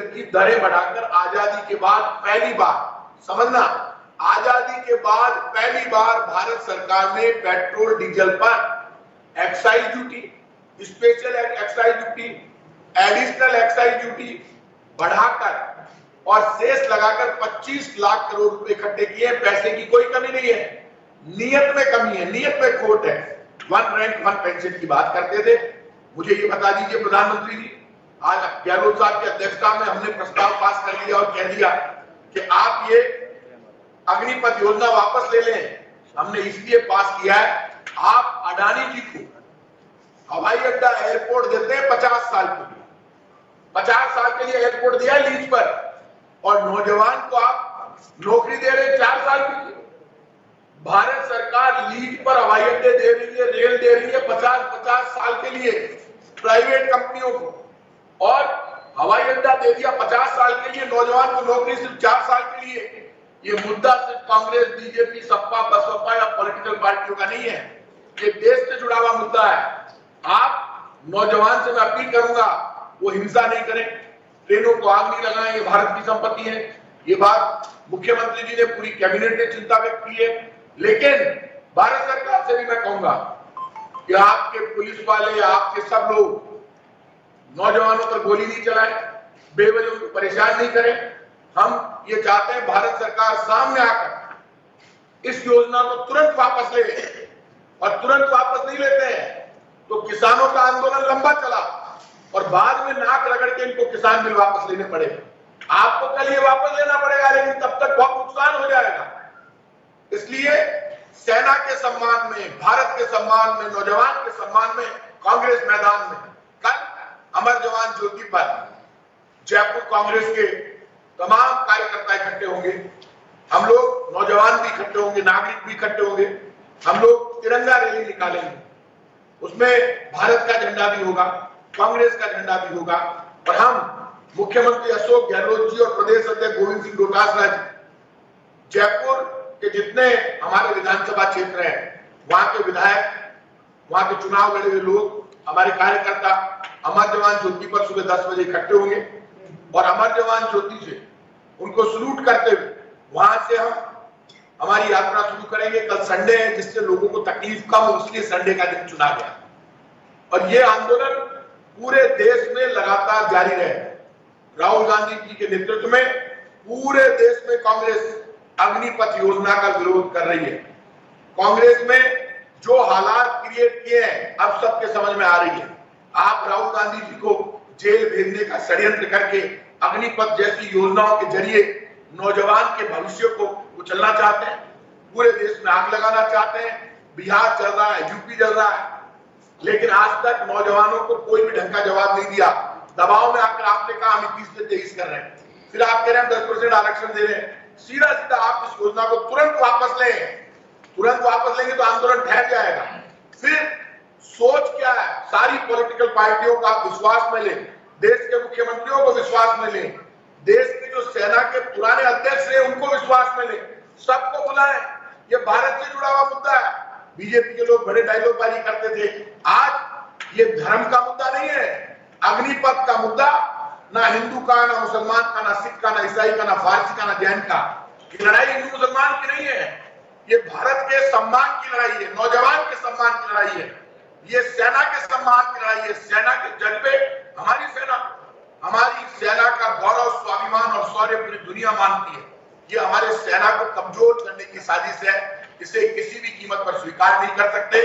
की दरें बढ़ाकर आजादी के बाद पहली बार, समझना, आजादी के बाद पहली बार भारत सरकार ने पेट्रोल डीजल पर excise duty, special excise duty, additional excise duty बढ़ाकर और शेष लगाकर 25 लाख करोड़ रुपए इकट्ठे किए। पैसे की कोई कमी नहीं है, नियत में कमी है, नियत में खोट है। वन रैंक वन पेंशन की बात करते थे। मुझे ये बता दीजिए प्रधानमंत्री जी, आज गहलोत साहब की अध्यक्षता में हमने प्रस्ताव पास कर लिया और कह दिया कि आप ये अग्निपथ योजना वापस ले लें। हमने इसलिए पास किया है, आप अडानी जी को हवाई अड्डा एयरपोर्ट देते हैं 50 साल के लिए, 50 साल के लिए एयरपोर्ट दिया लीज पर, और नौजवान को आप नौकरी दे रहे हैं 4 साल के लिए। भारत सरकार लीज पर हवाई अड्डे दे रही है, रेल दे रही है 50-50 साल के लिए प्राइवेट कंपनियों को, और हवाई अड्डा दे दिया 50 साल के लिए, नौजवान को नौकरी सिर्फ 4 साल के लिए। ये मुद्दा सिर्फ कांग्रेस, बीजेपी, सपा, बसपा या पॉलिटिकल पार्टियों का नहीं है, ये देश से जुड़ा हुआ मुद्दा है। आप नौजवान से मैं अपील करूंगा, वो हिंसा नहीं करें, ट्रेनों को आग नहीं लगाएं, ये भारत की संपत्ति है। ये बात मुख्यमंत्री जी ने, पूरी कैबिनेट ने चिंता व्यक्त की है। लेकिन भारत सरकार से भी मैं कहूंगा कि आपके पुलिस वाले, आपके सब लोग नौजवानों पर गोली नहीं चलाएं, बेवजह उनको परेशान नहीं करें। हम ये चाहते हैं भारत सरकार सामने आकर इस योजना को तुरंत वापस ले, और तुरंत वापस नहीं लेते हैं तो किसानों का आंदोलन लंबा चला और बाद में नाक रगड़ के इनको किसान बिल वापस लेने पड़े। आपको कल ये वापस लेना पड़ेगा, लेकिन तब तक बहुत नुकसान हो जाएगा। इसलिए सेना के सम्मान में, भारत के सम्मान में, नौजवान के सम्मान में कांग्रेस मैदान में कल अमर जवान ज्योति पर जयपुर कांग्रेस के तमाम कार्यकर्ता इकट्ठे होंगे। हम लोग नौजवान भी इकट्ठे होंगे, नागरिक भी इकट्ठे होंगे। हम लोग तिरंगा रैली निकालेंगे, उसमें भारत का झंडा भी होगा, कांग्रेस का झंडा भी होगा, और हम मुख्यमंत्री अशोक गहलोत जी और प्रदेश अध्यक्ष गोविंद सिंह डोटासरा जी, जयपुर के जितने हमारे विधानसभा क्षेत्र हैं, वहां के विधायक, वहां के चुनाव लड़े हुए लोग, हमारे कार्यकर्ता अमर जवान ज्योति पर सुबह 10 बजे इकट्ठे होंगे, और अमर जवान ज्योति से उनको सलूट करते हुए वहां से हम हमारी यात्रा शुरू करेंगे। कल संडे है, जिससे लोगों को तकलीफ कम हो, इसलिए संडे का दिन चुना गया, और ये आंदोलन पूरे देश में लगातार जारी रहे। राहुल गांधी जी के नेतृत्व में पूरे देश में कांग्रेस अग्निपथ योजना का विरोध कर रही है। कांग्रेस में जो हालात क्रिएट किए हैं अब सबके समझ में आ रही है। आप राहुल गांधी जी को जेल भेजने का षड्यंत्र करके अग्निपथ जैसी योजनाओं के जरिए नौजवान के भविष्य को कुचलना चाहते हैं, पूरे देश में आग लगाना चाहते हैं। बिहार चल रहा है, यूपी चल रहा है, लेकिन आज तक नौजवानों को कोई भी ढंग का जवाब नहीं दिया। दबाव में आकर आपने कहा हम 21 से 23 कर रहे हैं, फिर आप कह रहे हैं 10% आरक्षण दे रहे हैं। सीधा सीधा आप इस योजना को तुरंत वापस लें, तुरंत वापस लेंगे तो आंदोलन ठहर जाएगा। फिर सोच क्या है, सारी पॉलिटिकल पार्टियों का विश्वास में लें, देश के मुख्यमंत्रियों को विश्वास में लें, देश के जो सेना के पुराने अध्यक्ष हैं उनको विश्वास में लें, सबको बुलाएं। ये भारत से जुड़ा हुआ मुद्दा है। बीजेपी के लोग बड़े डायलॉगबाजी करते थे, आज ये धर्म का मुद्दा नहीं है, अग्निपथ का मुद्दा, ना हिंदू का, ना मुसलमान का, ना सिख का, ना ईसाई का, ना फारसी का, ना जैन का। ये लड़ाई हिंदू मुसलमान की नहीं है, ये भारत के सम्मान की लड़ाई है, नौजवान के सम्मान की लड़ाई है, ये सेना के सम्मान की लड़ाई है। सेना के जज्बे, हमारी सेना का गौरव, स्वाभिमान और शौर्य पूरी दुनिया मानती है। ये हमारे सेना को कमजोर करने की साजिश है, इसे किसी भी कीमत पर स्वीकार नहीं कर सकते।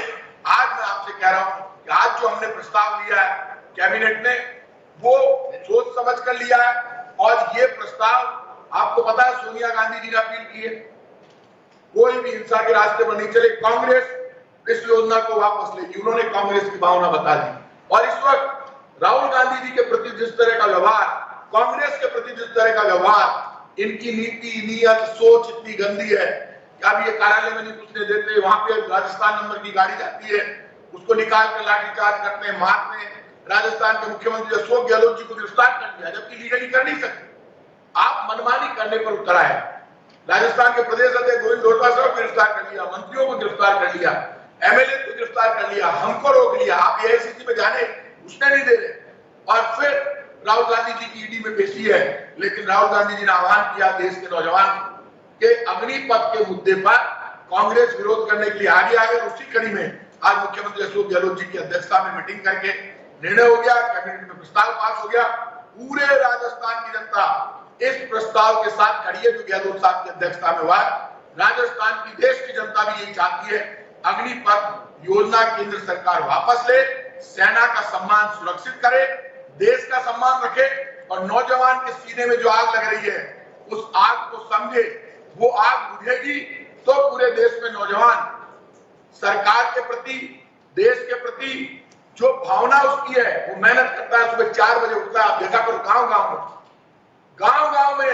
आज मैं आपसे कह रहा हूं कि आज जो हमने प्रस्ताव लिया है कैबिनेट ने, वो सोच समझ कर लिया है, और ये प्रस्ताव आपको पता है सोनिया गांधी जी ने अपील की है, कोई भी हिंसा के रास्ते पर नहीं चले, कांग्रेस इस योजना को वापस लेगी। उन्होंने कांग्रेस की भावना बता दी, और इस वक्त राहुल गांधी जी के प्रति जिस तरह का व्यवहार, कांग्रेस के प्रति जिस तरह का व्यवहार, इनकी नीति, नियत, सोच इतनी गंदी है कि अब ये कार्यालय में नहीं घुसने देते। वहां पे राजस्थान नंबर की गाड़ी जाती है, उसको निकाल कर लाठीचार्ज करते हैं, मारते हैं। राजस्थान के मुख्यमंत्री अशोक गहलोत जी को गिरफ्तार कर लिया, जबकि लीगली कर नहीं सकते। आप मनमानी करने पर उतर आए। राजस्थान के प्रदेश अध्यक्ष गोविंद डोटासरा को गिरफ्तार कर लिया, मंत्रियों को गिरफ्तार कर लिया, एमएलए को गिरफ्तार कर लिया, हमको रोक लिया। आप एआईसीसी में जाने उसने नहीं दे रहे, और फिर राहुल गांधी जी की ईडी में पेशी है, लेकिन राहुल गांधी जी ने आह्वान किया देश के नौजवान के अग्निपथ के मुद्दे पर कांग्रेस विरोध करने के लिए आगे आ गए। उसी कड़ी में आज मुख्यमंत्री अशोक गहलोत जी की अध्यक्षता में मीटिंग करके निर्णय हो गया, कैबिनेट में प्रस्ताव पास हो गया। पूरे राजस्थान की जनता इस प्रस्ताव के साथ खड़ी है जो गहलोत साहब की अध्यक्षता में हुआ। राजस्थान की, देश की जनता भी यही चाहती है, अग्निपथ योजना केंद्र सरकार वापस ले, सेना का सम्मान सुरक्षित करे, देश का सम्मान रखे और नौजवान के सीने में जो आग लग रही है उस आग को समझे। वो आग बुझेगी तो पूरे देश में नौजवान सरकार के प्रति, देश के प्रति जो भावना उसकी है, वो मेहनत करता है, सुबह 4 बजे उठता है। आप देखा करो गांव में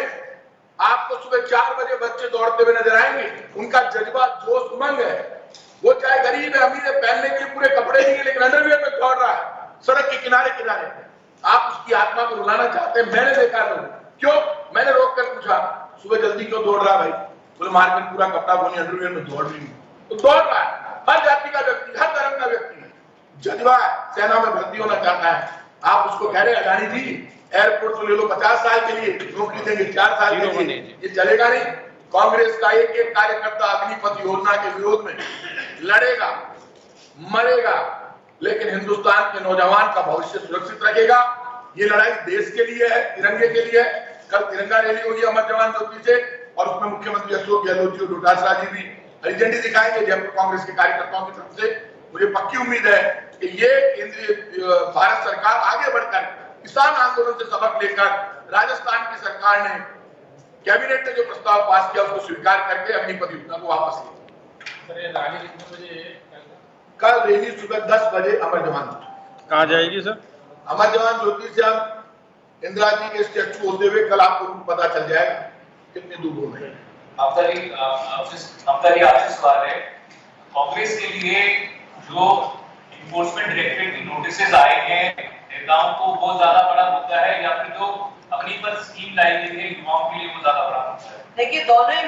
आपको सुबह 4 बजे बच्चे दौड़ते हुए नजर आएंगे। उनका जज्बा, जोश, उमंग है। वो चाहे गरीब है, अमीर है, पहनने के लिए पूरे कपड़े नहीं है, लेकिन अंडरवियर में दौड़ रहा है सड़क के किनारे। आप उसकी आत्मा को रुलाना चाहते हैं। मैंने देखा लोग, क्यों? मैंने रोक कर पूछा सुबह जल्दी क्यों दौड़ रहा भाई? बोले मार्केट पूरा कपड़ा धोनी, अंडरवियर में दौड़ रही हूँ। तो दौड़ रहा है। हर जाति का व्यक्ति, हर धर्म का व्यक्ति जज्बा है, सेना में भर्ती होना चाहता है। आप उसको कह रहे हैं अडानी जी एयरपोर्ट तो ले लो 50 साल के लिए, नौकरी देंगे 4 साल के लिए, ये चलेगा नहीं। कांग्रेस का एक एक कार्यकर्ता अग्निपथ योजना के विरोध में लड़ेगा, मरेगा, लेकिन हिंदुस्तान के नौजवान का भविष्य सुरक्षित रखेगा। ये लड़ाई देश के लिए है, तिरंगे के लिए है। कल तिरंगा रैली होगी अमर जवान ज्योति से और उसमें मुख्यमंत्री अशोक गहलोत जी और डोटासरा जी भी हरी झंडी दिखाएंगे जयपुर कांग्रेस के कार्यकर्ताओं की तरफ से। मुझे पक्की उम्मीद है कि ये केंद्रीय भारत सरकार आगे बढ़कर किसान आंदोलन से सबक लेकर राजस्थान की सरकार ने कैबिनेट ने जो प्रस्ताव पास किया उसको स्वीकार करके अग्निपथ योजना को वापस लिया। कल रैली सुबह 10 बजे अमर जवान कहाँ जाएगी सर? अमर जवान ज्योति से हम इंदिरा जी के स्टैचू होते हुए कल आपको पता चल जाएगा कितनी दूर हो गए। आपसे सवाल है, कांग्रेस के लिए जो इन्फोर्समेंट डायरेक्टरेट की नोटिसेस आए हैं नेताओं को बहुत ज्यादा बड़ा मुद्दा है या फिर जो अग्निपथ स्कीम लाई गई है युवाओं के लिए वो ज्यादा बड़ा मुद्दा है? देखिए दोनों ही